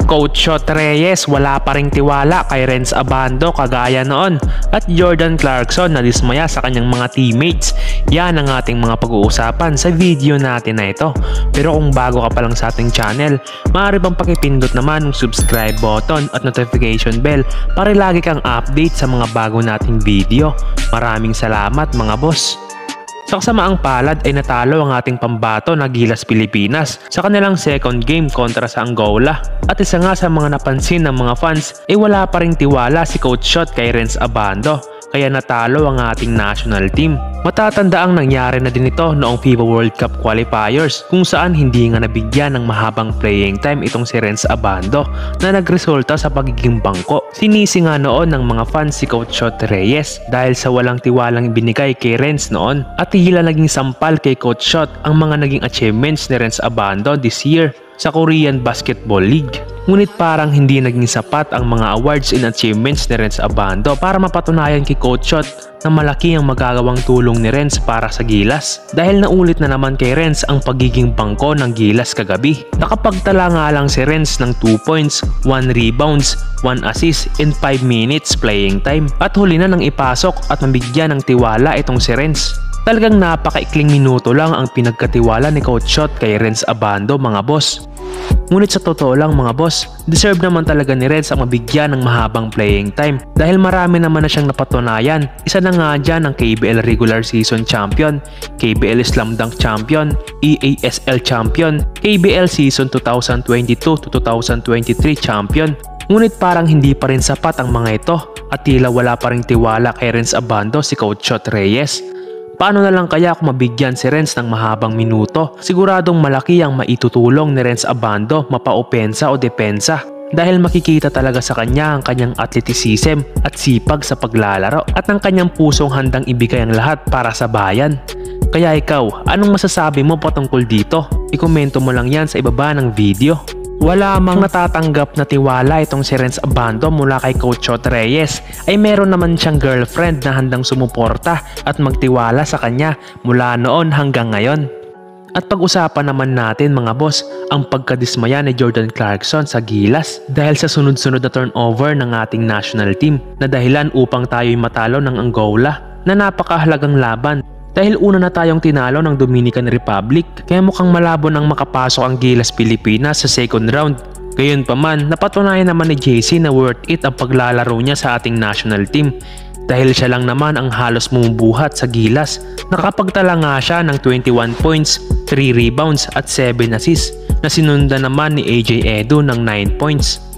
Coach Shot Reyes wala pa ring tiwala kay Renz Abando kagaya noon at Jordan Clarkson na dismaya sa kanyang mga teammates. Yan ang ating mga pag-uusapan sa video natin na ito. Pero kung bago ka pa lang sa ating channel, maaari bang pakipindot naman ng subscribe button at notification bell para lagi kang update sa mga bago nating video. Maraming salamat mga boss! Sa kasamaang palad ay natalo ang ating pambato na Gilas Pilipinas sa kanilang second game kontra sa Angola. At isa nga sa mga napansin ng mga fans ay wala pa ring tiwala si Coach Shot kay Renz Abando kaya natalo ang ating national team. Matatanda ang nangyari na din ito noong FIBA World Cup qualifiers kung saan hindi nga nabigyan ng mahabang playing time itong si Renz Abando na nagresulta sa pagiging bangko. Sinisi nga noon ng mga fans si Coach Shot Reyes dahil sa walang tiwalang binigay kay Renz noon at tila naging sampal kay Coach Shot ang mga naging achievements ni Renz Abando this year sa Korean Basketball League. Ngunit parang hindi naging sapat ang mga awards and achievements ni Renz Abando para mapatunayan kay Coach Shot na malaki ang magagawang tulong ni Renz para sa Gilas. Dahil naulit na naman kay Renz ang pagiging bangko ng Gilas kagabi. Nakapagtala nga lang si Renz ng 2 points, 1 rebounds, 1 assist in 5 minutes playing time. At huli na nang ipasok at mabigyan ng tiwala itong si Renz. Talagang napakaikling minuto lang ang pinagkatiwala ni Coach Shot kay Renz Abando mga boss. Ngunit sa totoo lang mga boss, deserve naman talaga ni Renz ang mabigyan ng mahabang playing time dahil marami naman na siyang napatunayan. Isa na nga dyan ang KBL Regular Season Champion, KBL Slam Dunk Champion, EASL Champion, KBL Season 2022 to 2023 Champion. Ngunit parang hindi pa rin sapat ang mga ito at tila wala pa ring tiwala kay Renz Abando si Coach Shot Reyes. Paano na lang kaya kung mabigyan si Renz ng mahabang minuto? Siguradong malaki ang maitutulong ni Renz Abando mapa-opensa o depensa dahil makikita talaga sa kanya ang kanyang athleticism at sipag sa paglalaro at ang kanyang pusong handang ibigay ang lahat para sa bayan. Kaya ikaw, anong masasabi mo patungkol dito? Ikomento mo lang yan sa ibaba ng video. Wala mang natatanggap na tiwala itong si Renz Abando mula kay Coach Shot Reyes ay meron naman siyang girlfriend na handang sumuporta at magtiwala sa kanya mula noon hanggang ngayon. At pag-usapan naman natin mga boss ang pagkadismaya ni Jordan Clarkson sa Gilas dahil sa sunod-sunod na turnover ng ating national team na dahilan upang tayo'y matalo ng Angola na napakahalagang laban. Dahil una na tayong tinalo ng Dominican Republic, kaya mukhang malabo nang makapasok ang Gilas Pilipinas sa second round. Gayunpaman, napatunayan naman ni JC na worth it ang paglalaro niya sa ating national team. Dahil siya lang naman ang halos bumubuhat sa Gilas. Nakapagtala nga siya ng 21 points, 3 rebounds at 7 assists na sinundan naman ni AJ Edu ng 9 points.